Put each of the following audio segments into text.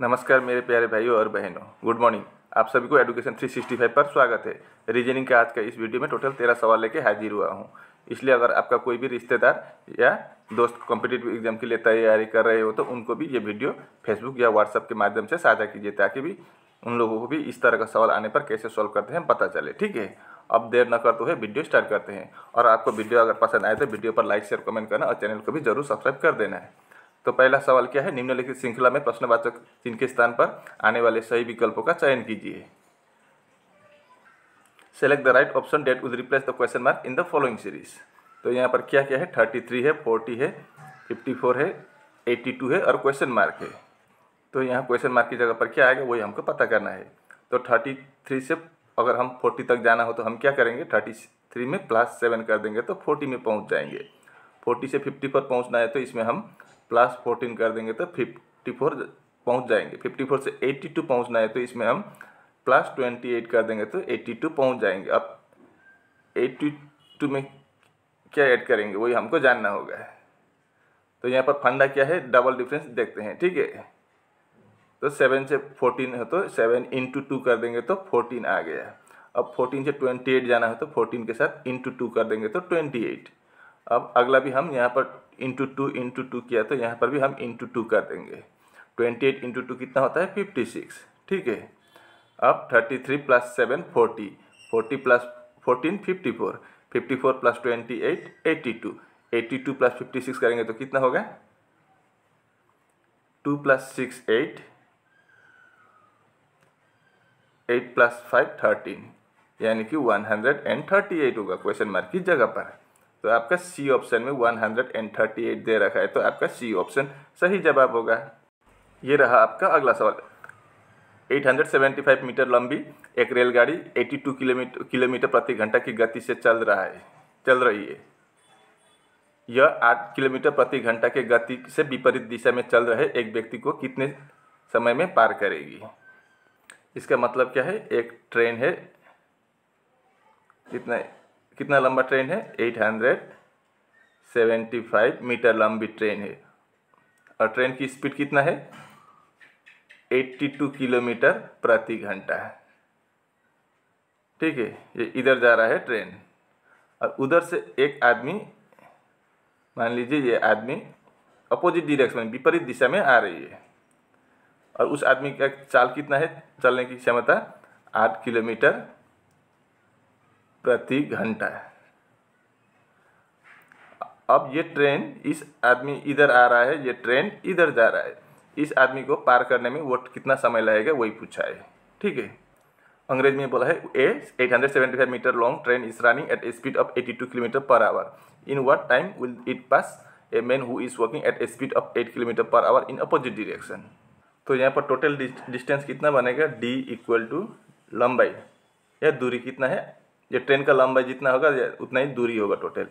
नमस्कार मेरे प्यारे भाइयों और बहनों, गुड मॉर्निंग। आप सभी को एडुकेशन 365 पर स्वागत है। रीजनिंग के आज का इस वीडियो में टोटल 13 सवाल लेके हाजिर हुआ हूँ। इसलिए अगर आपका कोई भी रिश्तेदार या दोस्त कॉम्पिटिटिव एग्जाम के लिए तैयारी कर रहे हो तो उनको भी ये वीडियो फेसबुक या व्हाट्सएप के माध्यम से साझा कीजिए, ताकि भी उन लोगों को भी इस तरह का सवाल आने पर कैसे सॉल्व करते हैं पता चले। ठीक है, अब देर न करते हुए वीडियो स्टार्ट करते हैं। और आपको वीडियो अगर पसंद आए तो वीडियो पर लाइक शेयर कमेंट करना और चैनल को भी जरूर सब्सक्राइब कर देना है। तो पहला सवाल क्या है, निम्नलिखित श्रृंखला में प्रश्नवाचक चिन्ह के स्थान पर आने वाले सही विकल्पों का चयन कीजिए। Select the right option that would replace the question mark in the following series. तो यहाँ पर क्या क्या है, 33 है, 40 है, 54 है, 82 है और क्वेश्चन मार्क है। तो यहाँ क्वेश्चन मार्क की जगह पर क्या आएगा वही हमको पता करना है। तो 33 से अगर हम 40 तक जाना हो तो हम क्या करेंगे, 33 में +7 कर देंगे तो 40 में पहुँच जाएंगे। 40 से 50 पर पहुँचना है तो इसमें हम +14 कर देंगे तो 54 पहुँच जाएंगे। 54 से 82 पहुँचना है तो इसमें हम +28 कर देंगे तो 82 पहुँच जाएंगे। अब 82 में क्या ऐड करेंगे वही हमको जानना होगा। तो यहाँ पर फंडा क्या है, डबल डिफरेंस देखते हैं। ठीक है, तो 7 से 14 है तो 7 × 2 कर देंगे तो 14 आ गया। अब 14 से 28 जाना है तो 14 के साथ × 2 कर देंगे तो 28। अब अगला भी हम यहाँ पर × 2 किया तो यहाँ पर भी हम × 2 कर देंगे। 28 × 2 कितना होता है, 56। ठीक है, अब 33 + 7 40, 40 + 14 54, 54 + 28 82, 82 + 56 करेंगे तो कितना होगा, 2 + 6 8, 8 + 5 13, यानी कि 138 होगा क्वेश्चन मार्क की जगह पर। तो आपका सी ऑप्शन में 138 दे रखा है, तो आपका सी ऑप्शन सही जवाब होगा। ये रहा आपका अगला सवाल। 875 मीटर लंबी एक रेलगाड़ी 82 किलोमीटर प्रति घंटा की गति से चल रही है। यह 8 किलोमीटर प्रति घंटा के गति से विपरीत दिशा में चल रहे एक व्यक्ति को कितने समय में पार करेगी। इसका मतलब क्या है, एक ट्रेन है, कितना लंबा ट्रेन है, 875 मीटर लंबी ट्रेन है और ट्रेन की स्पीड कितना है, 82 किलोमीटर प्रति घंटा है। ठीक है, ये इधर जा रहा है ट्रेन और उधर से एक आदमी, मान लीजिए ये आदमी अपोजिट डायरेक्शन में विपरीत दिशा में आ रही है और उस आदमी का चाल कितना है, चलने की क्षमता 8 किलोमीटर प्रति घंटा है। अब ये ट्रेन, इस आदमी इधर आ रहा है, ये ट्रेन इधर जा रहा है, इस आदमी को पार करने में वो कितना समय लगेगा वही पूछा है। ठीक है, अंग्रेजी में बोला है, a 875 metre long train is running at a speed of 82 kilometre per hour. In what time will it pass a man who is walking at a speed of 8 kilometre per hour in opposite direction. तो यहाँ पर total distance कितना बनेगा, D equal to लंबाई या दूरी कितना है, ये ट्रेन का लंबाई जितना होगा उतना ही दूरी होगा टोटल।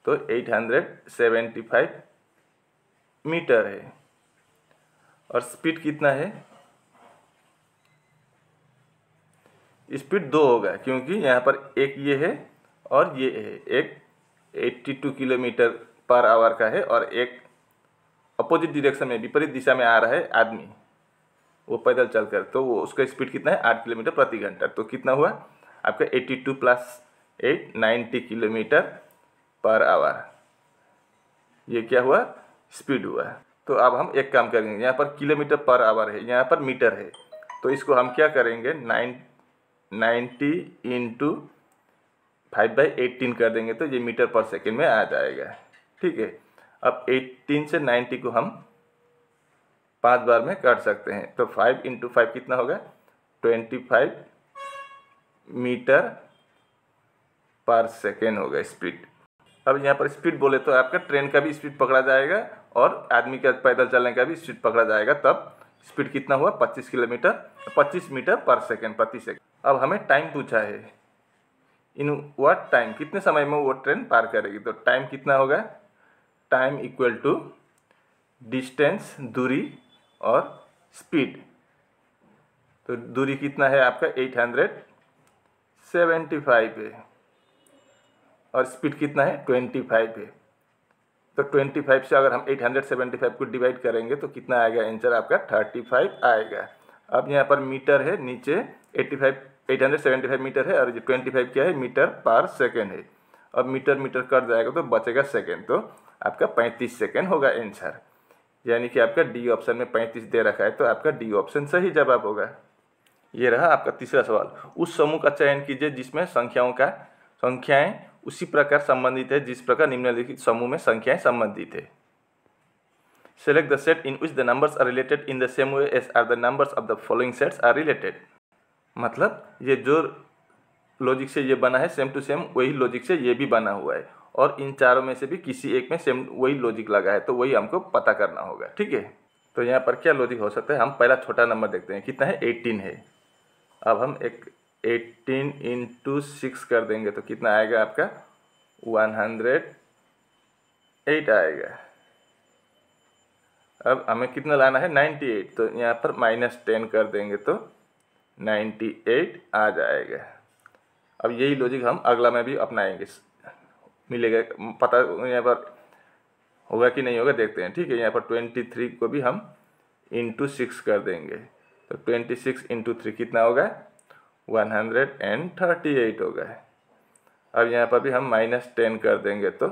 तो 875 मीटर है और स्पीड कितना है, स्पीड 2 होगा क्योंकि यहाँ पर एक ये है और ये है, एक 82 किलोमीटर पर आवर का है और एक अपोजिट डायरेक्शन में विपरीत दिशा में आ रहा है आदमी, वो पैदल चलकर, तो वो उसका स्पीड कितना है, 8 किलोमीटर प्रति घंटा। तो कितना हुआ आपका 82 + 8 90 किलोमीटर पर आवर, ये क्या हुआ, स्पीड हुआ। तो अब हम एक काम करेंगे, यहाँ पर किलोमीटर पर आवर है, यहाँ पर मीटर है, तो इसको हम क्या करेंगे, 90 × 5/18 कर देंगे तो ये मीटर पर सेकेंड में आ जाएगा। ठीक है, अब 18 से 90 को हम 5 बार में कर सकते हैं, तो 5 × 5 कितना होगा, 25 मीटर पर सेकेंड होगा स्पीड। अब यहाँ पर स्पीड बोले तो आपका ट्रेन का भी स्पीड पकड़ा जाएगा और आदमी का पैदल चलने का भी स्पीड पकड़ा जाएगा, तब स्पीड कितना हुआ, 25 मीटर पर सेकेंड प्रति सेकेंड। अब हमें टाइम पूछा है, इन व्हाट टाइम, कितने समय में वो ट्रेन पार करेगी। तो टाइम कितना होगा, टाइम इक्वल टू डिस्टेंस दूरी और स्पीड। तो दूरी कितना है आपका 875 है और स्पीड कितना है 25 है। तो 25 से अगर हम 875 को डिवाइड करेंगे तो कितना आएगा आंसर आपका 35 आएगा। अब यहाँ पर मीटर है, नीचे 875 मीटर है और ये 25 क्या है, मीटर पर सेकेंड है। अब मीटर मीटर कट जाएगा तो बचेगा सेकेंड, तो आपका 35 सेकेंड होगा आंसर। यानी कि आपका डी ऑप्शन में 35 दे रखा है, तो आपका डी ऑप्शन सही जवाब होगा। ये रहा आपका तीसरा सवाल। उस समूह का चयन कीजिए जिसमें संख्याएं उसी प्रकार संबंधित है जिस प्रकार निम्नलिखित समूह में संख्याएं संबंधित है। Select the set in which the numbers are related in the same way as are the numbers of the following sets are related। मतलब ये जो लॉजिक से ये बना है सेम टू सेम वही लॉजिक से ये भी बना हुआ है, और इन चारों में से भी किसी एक में सेम वही लॉजिक लगा है, तो वही हमको पता करना होगा। ठीक है, तो यहाँ पर क्या लॉजिक हो सकता है, हम पहला छोटा नंबर देखते हैं, कितना है 18 है। अब हम एक 18 × 6 कर देंगे तो कितना आएगा आपका 108 आएगा। अब हमें कितना लाना है 98, तो यहाँ पर -10 कर देंगे तो 98 आ जाएगा। अब यही लॉजिक हम अगला में भी अपनाएंगे, मिलेगा पता यहाँ पर होगा कि नहीं होगा देखते हैं। ठीक है, यहाँ पर 23 को भी हम × 6 कर देंगे तो 26 × 3 कितना होगा 138 होगा। अब यहाँ पर भी हम -10 कर देंगे तो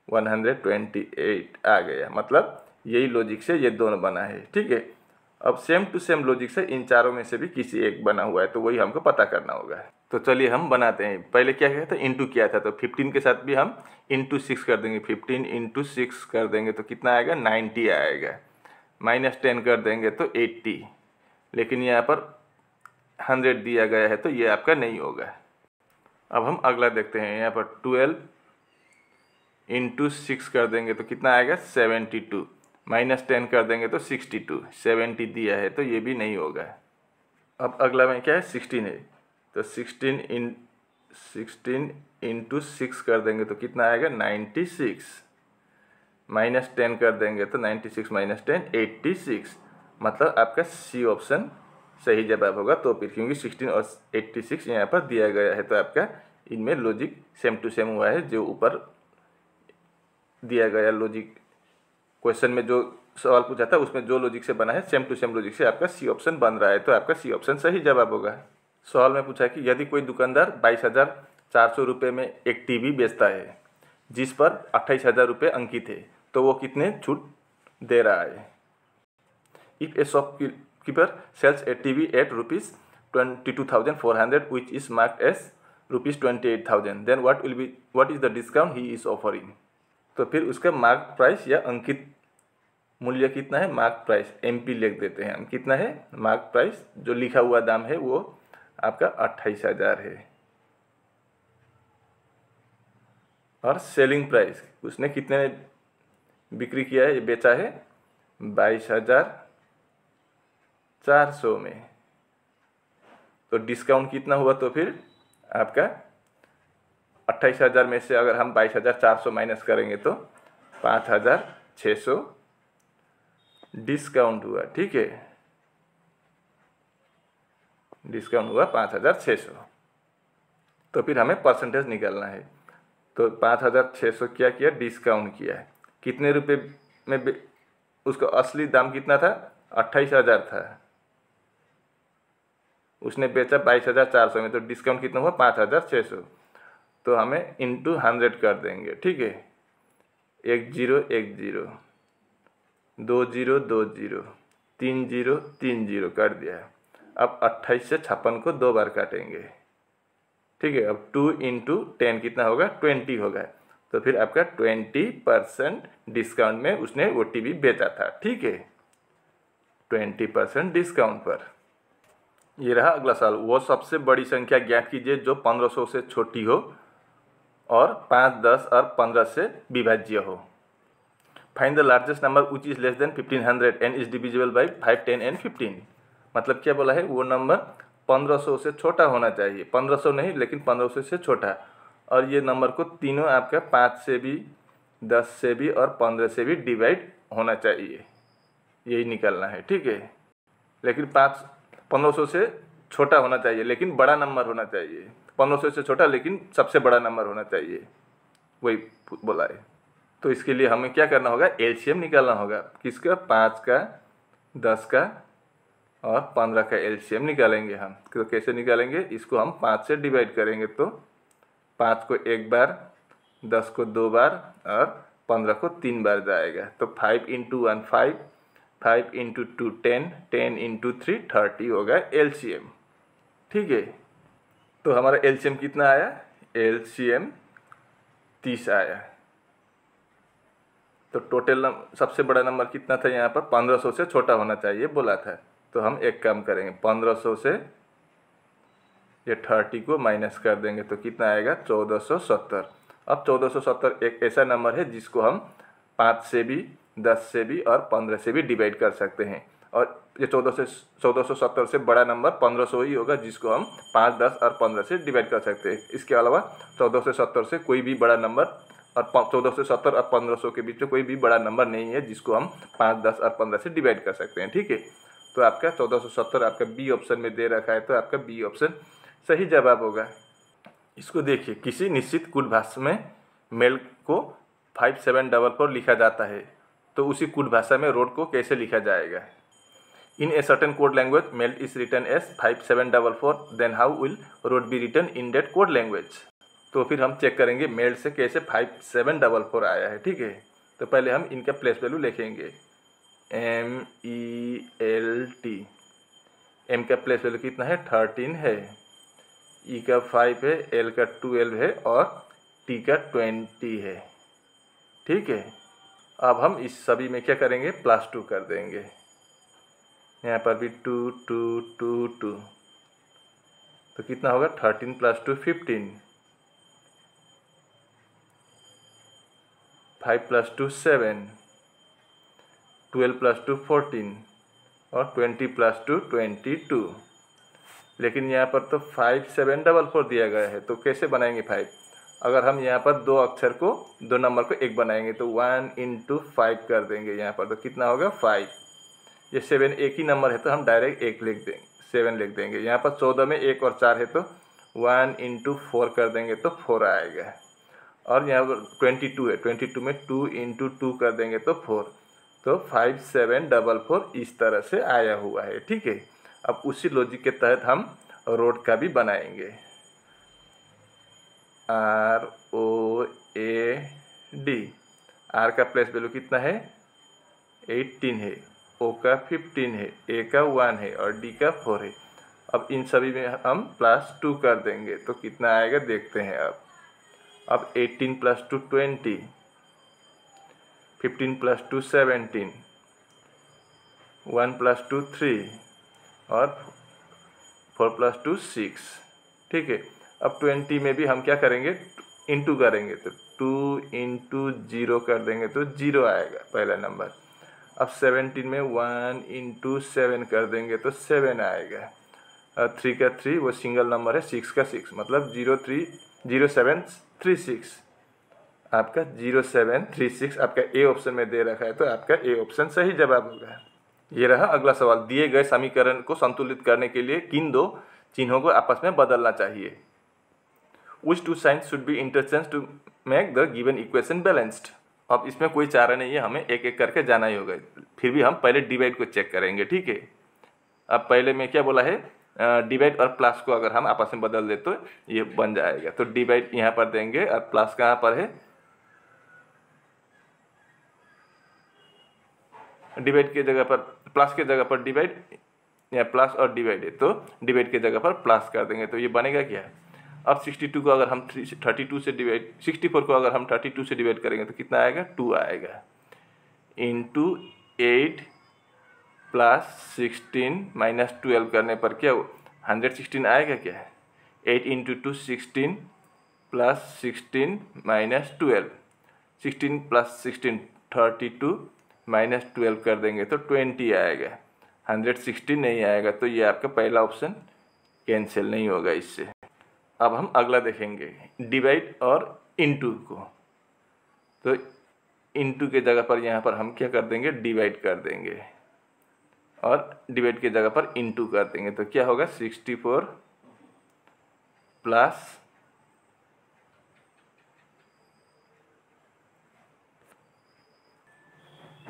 128 आ गया। मतलब यही लॉजिक से ये दोनों बना है। ठीक है, अब सेम टू सेम लॉजिक से इन चारों में से भी किसी एक बना हुआ है, तो वही हमको पता करना होगा। तो चलिए हम बनाते हैं। पहले क्या किया था, इंटू किया था, तो 15 के साथ भी हम × 6 कर देंगे। 15 × 6 कर देंगे तो कितना आएगा 90 आएगा। -10 कर देंगे तो 80, लेकिन यहाँ पर 100 दिया गया है तो ये आपका नहीं होगा। अब हम अगला देखते हैं, यहाँ पर 12 × 6 कर देंगे तो कितना आएगा 72, -10 कर देंगे तो 62, 70 दिया है तो ये भी नहीं होगा। अब अगला में क्या है 16 है, तो 16 × 6 कर देंगे तो कितना आएगा 96, -10 कर देंगे तो 96 - 10 86। मतलब आपका सी ऑप्शन सही जवाब होगा। तो फिर क्योंकि 16 और 86 यहाँ पर दिया गया है, तो आपका इनमें लॉजिक सेम टू सेम हुआ है। जो ऊपर दिया गया लॉजिक क्वेश्चन में जो सवाल पूछा था उसमें जो लॉजिक से बना है सेम टू सेम लॉजिक से आपका सी ऑप्शन बन रहा है, तो आपका सी ऑप्शन सही जवाब होगा। सवाल में पूछा कि यदि कोई दुकानदार 22,400 रुपये में एक टीवी बेचता है जिस पर 28,000 रुपये अंकित है, तो वो कितने छूट दे रहा है। If a shopkeeper sells a TV at ₹22,400 which is marked as ₹28,000, then what is the discount he is offering. तो फिर उसका मार्क प्राइस या अंकित मूल्य कितना है, मार्क प्राइस MP लिख देते हैं हम। कितना है मार्क प्राइस, जो लिखा हुआ दाम है वो आपका 28,000 है। और सेलिंग प्राइस उसने कितने बिक्री किया है, ये बेचा है 22,400 में, तो डिस्काउंट कितना हुआ, तो फिर आपका 28,000 में से अगर हम 22,400 माइनस करेंगे तो 5,600 डिस्काउंट हुआ। ठीक है, डिस्काउंट हुआ 5,600। तो फिर हमें परसेंटेज निकालना है। तो 5,600 क्या किया, डिस्काउंट किया है। कितने रुपए में उसका असली दाम कितना था 28,000 था, उसने बेचा 22,400 में, तो डिस्काउंट कितना हुआ 5,600। तो हमें × 100 कर देंगे। ठीक है, 1 0 1 0, 2 0 2 0, 3 0 3 0 कर दिया। अब 28 से 56 को 2 बार काटेंगे। ठीक है, अब 2 × 10 कितना होगा 20 होगा। तो फिर आपका 20% डिस्काउंट में उसने वो टीवी बेचा था। ठीक है, 20% डिस्काउंट पर। ये रहा अगला सवाल। वो सबसे बड़ी संख्या ज्ञात कीजिए जो 1500 से छोटी हो और 5, 10 और 15 से विभाज्य हो। Find the largest number which is less than 1500 and is divisible by 5, 10 and 15। मतलब क्या बोला है, वो नंबर 1500 से छोटा होना चाहिए, 1500 नहीं लेकिन 1500 से छोटा, और ये नंबर को तीनों आपका 5 से भी, 10 से भी और 15 से भी डिवाइड होना चाहिए, यही निकालना है। ठीक है, लेकिन 1500 से छोटा होना चाहिए लेकिन बड़ा नंबर होना चाहिए, 1500 से छोटा लेकिन सबसे बड़ा नंबर होना चाहिए, वही बोला है। तो इसके लिए हमें क्या करना होगा, एलसीएम निकालना होगा। किसका, 5 का, 10 का और 15 का एलसीएम निकालेंगे हम। तो कैसे निकालेंगे, इसको हम 5 से डिवाइड करेंगे तो 5 को 1 बार, 10 को 2 बार और 15 को 3 बार जाएगा। तो 5 × 1 5, 5 × 2 10, 10 × 3 30 होगा एलसीएम। ठीक है, तो हमारा एलसीएम कितना आया, एलसीएम 30 आया। तो टोटल सबसे बड़ा नंबर कितना था यहाँ पर, 1500 से छोटा होना चाहिए बोला था। तो हम एक काम करेंगे, 1500 से ये 30 को माइनस कर देंगे तो कितना आएगा, 1470। अब 1470 एक ऐसा नंबर है जिसको हम 5 से भी, 10 से भी और 15 से भी डिवाइड कर सकते हैं। और ये 1470 से बड़ा नंबर 1500 ही होगा जिसको हम 5, 10 और 15 से डिवाइड कर सकते हैं। इसके अलावा 1470 से कोई भी बड़ा नंबर और 1470 और 1500 के बीच में कोई भी बड़ा नंबर नहीं है जिसको हम 5, 10 और 15 से डिवाइड कर सकते हैं। ठीक है, तो आपका 1470 आपका बी ऑप्शन में दे रखा है, तो आपका बी ऑप्शन सही जवाब होगा। इसको देखिए, किसी निश्चित कूट भाषा में मेल को 5744 लिखा जाता है, तो उसी कूट भाषा में रोड को कैसे लिखा जाएगा। In a certain code language mail is written as 5744, then how will road be written in that code language. तो फिर हम चेक करेंगे मेल से कैसे 5744 आया है। ठीक है, तो पहले हम इनका प्लेस वैल्यू लिखेंगे, MELT। एम का प्लेस वैल्यू कितना है, 13 है, ई का 5 है, एल का 12 है और टी का 20 है। ठीक है, अब हम इस सभी में क्या करेंगे, +2 कर देंगे। यहाँ पर भी 2 2 2 2, तो कितना होगा, 13 + 2 15, 5 + 2 7, 12 + 2 14 और 20 + 2 22। लेकिन यहाँ पर तो 5744 दिया गया है, तो कैसे बनाएंगे 5। अगर हम यहाँ पर दो अक्षर को, दो नंबर को एक बनाएंगे तो 1 × 5 कर देंगे यहाँ पर, तो कितना होगा 5। ये 7 एक ही नंबर है तो हम डायरेक्ट 1 लिख देंगे, 7 लिख देंगे। यहाँ पर 14 में 1 और 4 है तो 1 × 4 कर देंगे तो 4 आएगा। और यहाँ पर 22 है, 22 में 2 × 2 कर देंगे तो 4, तो 5744 इस तरह से आया हुआ है। ठीक है, अब उसी लॉजिक के तहत हम रोड का भी बनाएंगे। ROAD, आर का प्लेस वैल्यू कितना है, 18 है, ओ का 15 है, ए का 1 है और डी का 4 है। अब इन सभी में हम +2 कर देंगे तो कितना आएगा देखते हैं। अब 18 + 2 20, 15 + 2 17, 1 + 2 3 और 4 + 2 6। ठीक है, अब 20 में भी हम क्या करेंगे, इंटू करेंगे तो 2 × 0 कर देंगे तो 0 आएगा पहला नंबर। अब 17 में 1 × 7 कर देंगे तो 7 आएगा। और 3 का 3 वो सिंगल नंबर है, 6 का 6 मतलब 0736। आपका 0736 आपका ए ऑप्शन में दे रखा है, तो आपका ए ऑप्शन सही जवाब होगा। ये रहा अगला सवाल, दिए गए समीकरण को संतुलित करने के लिए किन दो चिन्हों को आपस में बदलना चाहिए। Which two signs should be interchanged to make the given equation balanced। अब इसमें कोई चारा नहीं है, हमें एक एक करके जाना ही होगा। फिर भी हम पहले डिवाइड को चेक करेंगे। ठीक है, अब पहले में क्या बोला है, डिवाइड और प्लस को अगर हम आपस में बदल दे तो ये बन जाएगा। तो डिवाइड यहाँ पर देंगे और प्लस कहाँ पर है, डिवाइड के जगह पर प्लस के जगह पर डिवाइड, या प्लस और डिवाइड है तो डिवाइड के जगह पर प्लस कर देंगे तो ये बनेगा क्या। अब 62 को अगर हम 32 से डिवाइड, 64 को अगर हम 32 से डिवाइड करेंगे तो कितना आएगा, 2 आएगा। इंटू 8 + 16 - 12 करने पर क्या 116 आएगा क्या। 8 × 2 16 + 16 - 12, 16 + 16 32 - 12 कर देंगे तो 20 आएगा। 116 नहीं आएगा, तो ये आपका पहला ऑप्शन कैंसिल नहीं होगा इससे। अब हम अगला देखेंगे, डिवाइड और इंटू को। तो इंटू के जगह पर यहाँ पर हम क्या कर देंगे, डिवाइड कर देंगे और डिवाइड के जगह पर इंटू कर देंगे तो क्या होगा, 64 +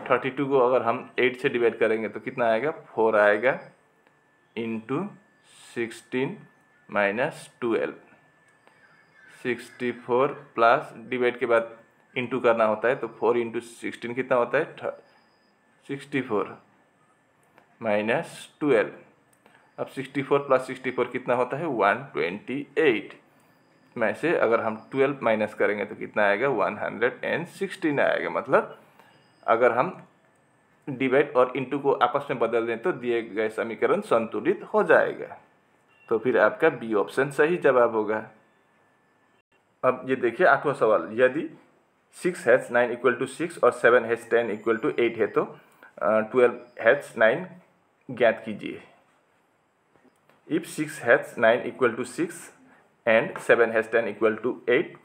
32 को अगर हम 8 से डिवाइड करेंगे तो कितना आएगा, 4 आएगा, इंटू 16 माइनस 12, 64 प्लस डिवाइड के बाद इंटू करना होता है, तो 4 इंटू 16 कितना होता है, 64 माइनस 12। अब 64 प्लस 64 कितना होता है, 128 में से अगर हम 12 माइनस करेंगे तो कितना आएगा, 116 आएगा। मतलब अगर हम डिवाइड और इंटू को आपस में बदल दें तो दिए गए समीकरण संतुलित हो जाएगा। तो फिर आपका बी ऑप्शन सही जवाब होगा। अब ये देखिए 8वां सवाल, यदि 6 हैज़ 9 इक्वल टू 6 और 7 हैज़ 10 इक्वल टू 8 है तो 12 हैज़ 9 ज्ञात कीजिए। If 6 has 9 equal to 6 and 7 has 10 equal to 8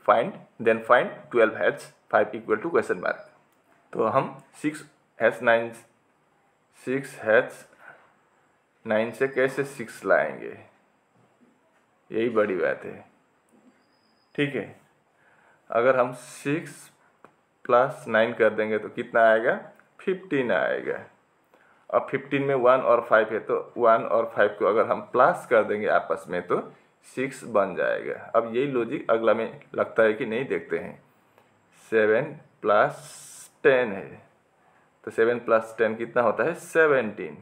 then find 12 has 5 equal to question mark। तो हम 6 has 9 से कैसे 6 लाएंगे, यही बड़ी बात है। ठीक है, अगर हम 6 प्लस 9 कर देंगे तो कितना आएगा, 15 आएगा। अब 15 में 1 और 5 है तो 1 और 5 को अगर हम प्लस कर देंगे आपस में तो 6 बन जाएगा। अब यही लॉजिक अगला में लगता है कि नहीं, देखते हैं। 7 प्लस 10 है तो 7 प्लस 10 कितना होता है, 17।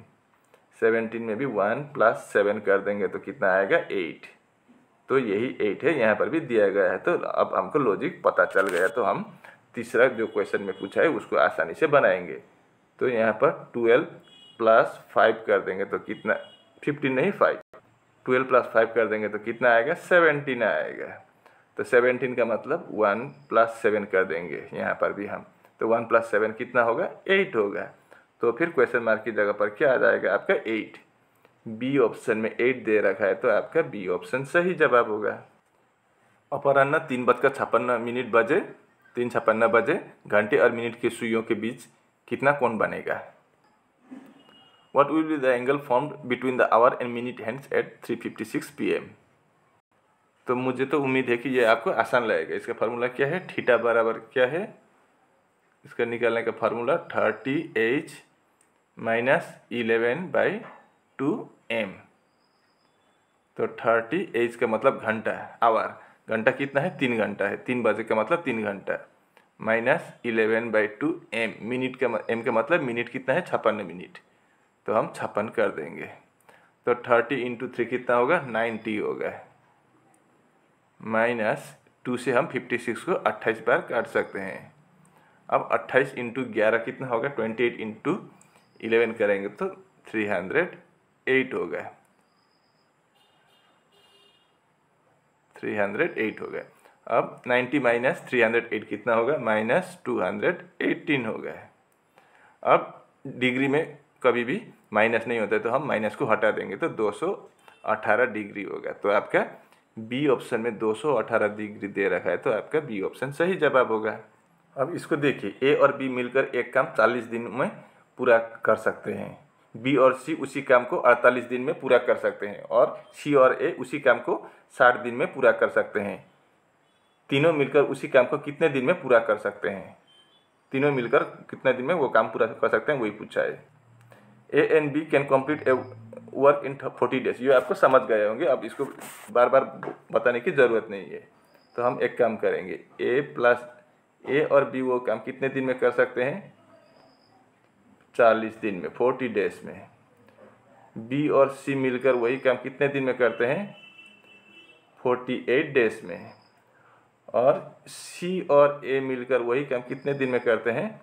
17 में भी 1 प्लस 7 कर देंगे तो कितना आएगा, 8। तो यही 8 है, यहाँ पर भी दिया गया है। तो अब हमको लॉजिक पता चल गया, तो हम तीसरा जो क्वेश्चन में पूछा है उसको आसानी से बनाएंगे। तो यहाँ पर 12 प्लस 5 कर देंगे तो कितना, 15 नहीं 5, 12 प्लस 5 कर देंगे तो कितना आएगा, 17 आएगा। तो 17 का मतलब 1 प्लस 7 कर देंगे यहाँ पर भी हम, तो 1 प्लस 7 कितना होगा, 8 होगा। तो फिर क्वेश्चन मार्क की जगह पर क्या आ जाएगा, आपका 8। बी ऑप्शन में 8 दे रखा है तो आपका बी ऑप्शन सही जवाब होगा। अपराह्न 3:56 बजे 3:56 बजे घंटे और मिनट के सुइयों के बीच कितना कोण बनेगा। What will be the angle formed between the hour and minute hands at 3:56 PM? तो मुझे तो उम्मीद है कि ये आपको आसान लगेगा। इसका फार्मूला क्या है, थीटा बराबर क्या है, इसका निकालने का फार्मूला 30h माइनस 11/2m। तो 30h का मतलब घंटा, आवर, घंटा कितना है, 3 घंटा है, 3 बजे का मतलब 3 घंटा, माइनस 11/2m, मिनट का m का मतलब मिनट कितना है, 56 मिनट, तो हम 56 कर देंगे। तो 30 इंटू 3 कितना होगा, 90 होगा, माइनस 2 से हम 56 को 28 बार काट सकते हैं। अब 28 इंटू 11 कितना होगा, 28 इंटू 11 करेंगे तो 308 होगा, 308 होगा। अब 90 माइनस 308 कितना होगा, माइनस 218 होगा। अब डिग्री में कभी भी माइनस नहीं होता है तो हम माइनस को हटा देंगे तो 218 डिग्री होगा। तो आपका बी ऑप्शन में 218 डिग्री दे रखा है तो आपका बी ऑप्शन सही जवाब होगा। अब इसको देखिए, ए और बी मिलकर एक काम 40 दिन में पूरा कर सकते हैं, बी और सी उसी काम को 48 दिन में पूरा कर सकते हैं, और सी और ए उसी काम को 60 दिन में पूरा कर सकते हैं। तीनों मिलकर उसी काम को कितने दिन में पूरा कर सकते हैं, तीनों मिलकर कितने दिन में वो काम पूरा कर सकते हैं, वही पूछा है। A and B can complete a work in 40 days, ये आपको समझ गए होंगे, अब इसको बार बार बताने की ज़रूरत नहीं है। तो हम एक काम करेंगे, ए और बी वो काम कितने दिन में कर सकते हैं, 40 दिन में, 40 डेज में। बी और सी मिलकर वही काम कितने दिन में करते हैं, 48 डेज में। और सी और ए मिलकर वही काम कितने दिन में करते हैं,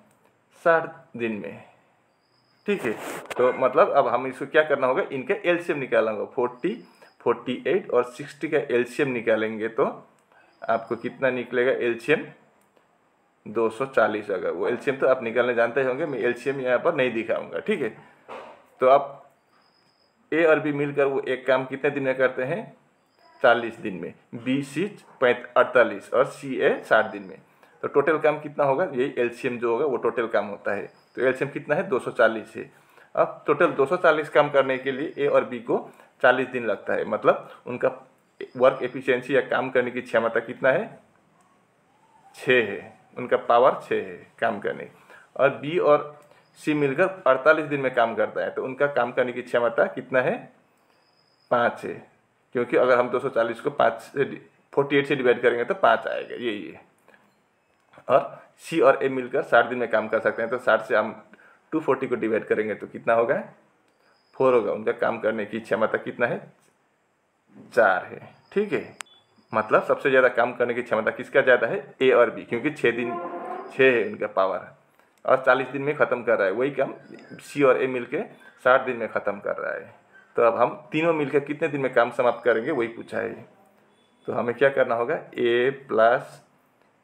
60 दिन में। ठीक है, तो मतलब अब हम इसको क्या करना होगा, इनका एलसीएम निकालना होगा। 40, 48 और 60 का एलसीएम निकालेंगे तो आपको कितना निकलेगा, एलसीएम 240 होगा। वो एलसीएम तो आप निकालने जानते होंगे, मैं एलसीएम यहाँ पर नहीं दिखाऊंगा। ठीक है, तो अब ए और बी मिलकर वो एक काम कितने दिन में करते हैं, 40 दिन में, बी सी 48 और सी ए 60 दिन में। तो टोटल काम कितना होगा, यही एलसीएम जो होगा वो टोटल काम होता है। तो एलसीएम कितना है, 240 है। अब टोटल 240 काम करने के लिए ए और बी को 40 दिन लगता है, मतलब उनका वर्क एफिशिएंसी या काम करने की क्षमता कितना है, 6 है, उनका पावर 6 है काम करने। और बी और सी मिलकर 48 दिन में काम करता है, तो उनका काम करने की क्षमता कितना है? 5 है, क्योंकि अगर हम 240 को 48 से डिवाइड करेंगे तो 5 आएगा, यही है। और सी और ए मिलकर 60 दिन में काम कर सकते हैं, तो 60 से हम 240 को डिवाइड करेंगे तो कितना होगा? 4 होगा। उनका काम करने की क्षमता कितना है? 4 है, ठीक है। मतलब सबसे ज़्यादा काम करने की क्षमता किसका ज़्यादा है? ए और बी, क्योंकि 6 है उनका पावर, और 40 दिन में ख़त्म कर रहा है। वही काम सी और ए मिलके 60 दिन में ख़त्म कर रहा है। तो अब हम तीनों मिलकर कितने दिन में काम समाप्त करेंगे, वही पूछा है। तो हमें क्या करना होगा? ए प्लस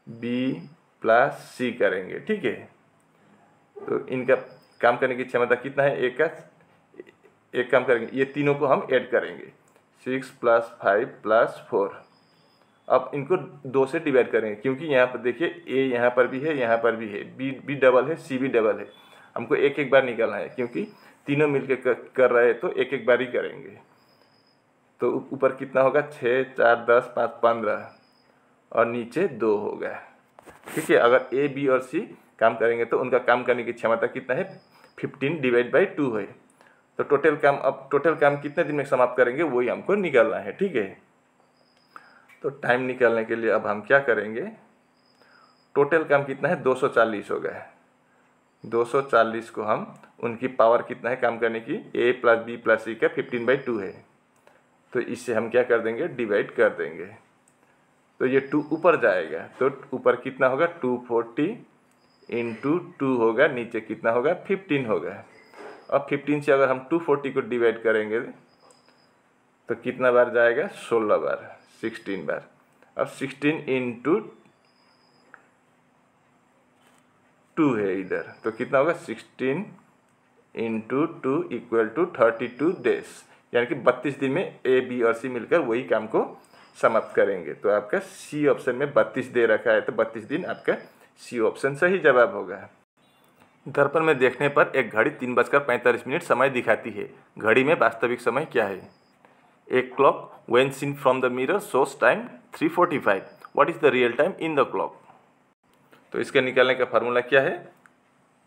बी प्लस सी करेंगे, ठीक है। तो इनका काम करने की क्षमता कितना है? एक काम करेंगे, ये तीनों को हम ऐड करेंगे, 6 + 5 + 4। अब इनको 2 से डिवाइड करेंगे, क्योंकि यहाँ पर देखिए ए यहाँ पर भी है, यहाँ पर भी है, बी भी डबल है, सी भी डबल है। हमको एक एक बार निकालना है, क्योंकि तीनों मिलकर कर रहे हैं तो एक एक बार ही करेंगे। तो ऊपर कितना होगा? 6 × 4 = 10, 5 × 15 और नीचे 2 होगा, ठीक है। अगर ए बी और सी काम करेंगे तो उनका काम करने की क्षमता कितना है? 15/2 है। तो टोटल काम कितने दिन में समाप्त करेंगे, वही हमको निकालना है, ठीक है। तो टाइम निकालने के लिए अब हम क्या करेंगे? टोटल काम कितना है? 240 हो गया। 240 को हम, उनकी पावर कितना है काम करने की? ए प्लस बी प्लस सी का 15/2 है। तो इससे हम क्या कर देंगे? डिवाइड कर देंगे। तो ये 2 ऊपर जाएगा, तो ऊपर कितना होगा? 240 × 2 होगा, नीचे कितना होगा? 15 होगा। अब 15 से अगर हम 240 को डिवाइड करेंगे तो कितना बार जाएगा? 16 बार, 16 बार। अब 16 × 2 है इधर, तो कितना होगा? 16 × 2 = 32 डेज, यानी कि 32 दिन में ए बी और सी मिलकर वही काम को समाप्त करेंगे। तो आपका सी ऑप्शन में 32 दे रखा है, तो 32 दिन आपका सी ऑप्शन सही जवाब होगा। दर्पण में देखने पर एक घड़ी 3:45 समय दिखाती है। घड़ी में वास्तविक समय क्या है? A clock when seen from the mirror shows time 3:45. What is the real time in the clock? तो इसके निकालने का फार्मूला क्या है?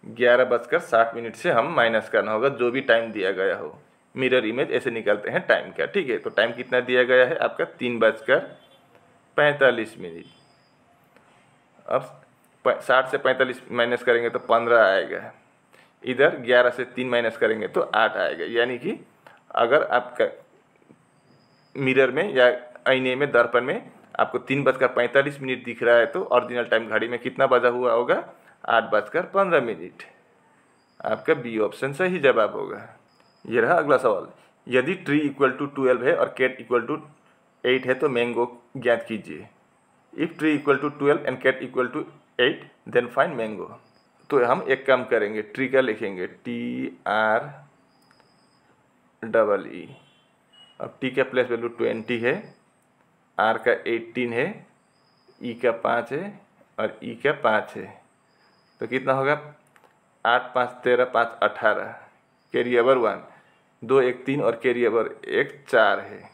11:60 से हम माइनस करना होगा जो भी टाइम दिया गया हो। मिरर इमेज ऐसे निकालते हैं टाइम का, ठीक है। तो टाइम कितना दिया गया है आपका? 3:45। अब 60 से 45 माइनस करेंगे तो 15 आएगा। इधर 11 से 3 माइनस करेंगे तो 8 आएगा। यानी कि अगर आपका मिरर में या आईने में, दर्पण में आपको 3:45 दिख रहा है तो ओरिजिनल टाइम घड़ी में कितना बजा हुआ होगा? 8:15। आपका बी ऑप्शन सही जवाब होगा। ये रहा अगला सवाल। यदि ट्री = 12 है और कैट = 8 है तो मैंगो ज्ञात कीजिए। If tree = 12 and cat = 8 then find mango. तो हम एक काम करेंगे, ट्री का लिखेंगे TREE। अब टी का प्लेस वैल्यू 20 है, आर का 18 है, ई का 5 है और ई का 5 है। तो कितना होगा? 8 × 5 = 13, 5 × 18, कैरी ओवर 1, 2 × 1 3 और कैरी ओवर 1 4 है,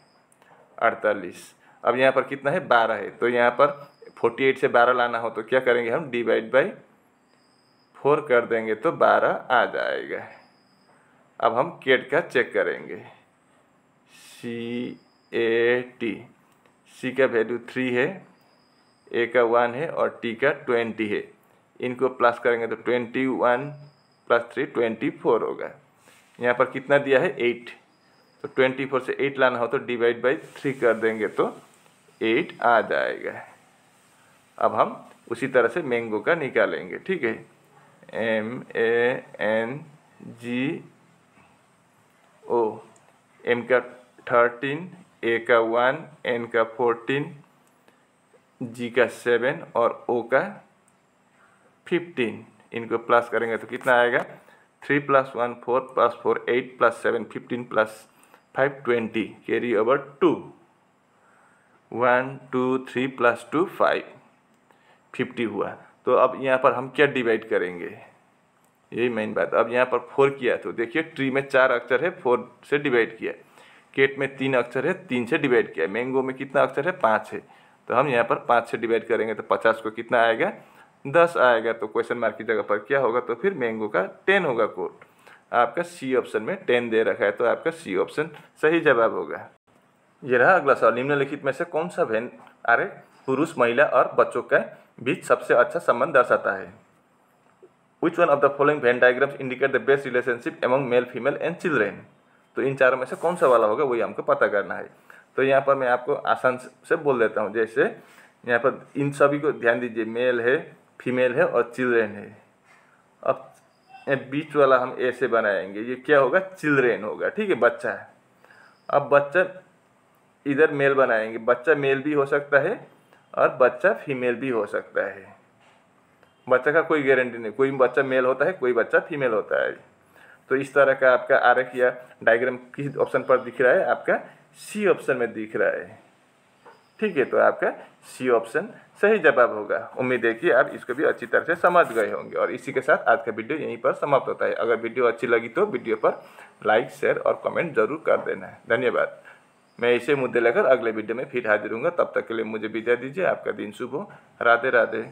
48। अब यहाँ पर कितना है? 12 है। तो यहाँ पर 48 से 12 लाना हो तो क्या करेंगे हम? /4 कर देंगे तो 12 आ जाएगा। अब हम कैट का चेक करेंगे, CAT। सी का वैल्यू 3 है, ए का 1 है और टी का 20 है। इनको प्लस करेंगे तो 21 + 3 24 होगा। यहाँ पर कितना दिया है? 8। तो 24 से 8 लाना हो तो /3 कर देंगे तो 8 आ जाएगा। अब हम उसी तरह से मैंगो का निकालेंगे, ठीक है। MANGO, M का 13, A का 1, N का 14, G का 7 और O का 15। इनको प्लस करेंगे तो कितना आएगा? 3 + 1 4 + 4 8 + 7 15 + 5 20, कैरी ओवर 2, 1 2 3 + 2 5, 50 हुआ। तो अब यहाँ पर हम क्या डिवाइड करेंगे? यही मेन बात। अब यहाँ पर 4 किया तो देखिए ट्री में 4 अक्षर है, 4 से डिवाइड किया। केट में 3 अक्षर है, 3 से डिवाइड किया। मैंगो में कितना अक्षर है? 5 है। तो हम यहाँ पर 5 से डिवाइड करेंगे तो 50 को कितना आएगा? 10 आएगा तो क्वेश्चन मार्क की जगह पर क्या होगा, तो फिर मैंगो का 10 होगा कोट। आपका सी ऑप्शन में 10 दे रखा है, तो आपका सी ऑप्शन सही जवाब होगा। ये रहा अगला सवाल, निम्नलिखित में से कौन सा वेन आरेख पुरुष, महिला और बच्चों के बीच सबसे अच्छा संबंध दर्शाता है। Which one of the following Venn diagrams indicate the best relationship among male, female and children. तो इन चारों में से कौन सा वाला होगा वही हमको पता करना है। तो यहाँ पर मैं आपको आसान से बोल देता हूँ। जैसे यहाँ पर इन सभी को ध्यान दीजिए, मेल है, फीमेल है और चिल्ड्रेन है। अब बीच वाला हम ऐसे बनाएंगे, ये क्या होगा, चिल्ड्रेन होगा, ठीक है, बच्चा है। अब बच्चा इधर मेल बनाएंगे, बच्चा मेल भी हो सकता है और बच्चा फीमेल भी हो सकता है। बच्चा का कोई गारंटी नहीं, कोई बच्चा मेल होता है, कोई बच्चा फीमेल होता है। तो इस तरह का आपका आरेख या डायग्राम किस ऑप्शन पर दिख रहा है, आपका सी ऑप्शन में दिख रहा है, ठीक है। तो आपका सी ऑप्शन सही जवाब होगा। उम्मीद है कि आप इसको भी अच्छी तरह से समझ गए होंगे। और इसी के साथ आज का वीडियो यहीं पर समाप्त होता है। अगर वीडियो अच्छी लगी तो वीडियो पर लाइक, शेयर और कमेंट जरूर कर देना है। धन्यवाद। मैं इसे मुद्दे लेकर अगले वीडियो में फिर हाजिर हूँगा। तब तक के लिए मुझे विदा दीजिए। आपका दिन शुभ हो। राधे राधे।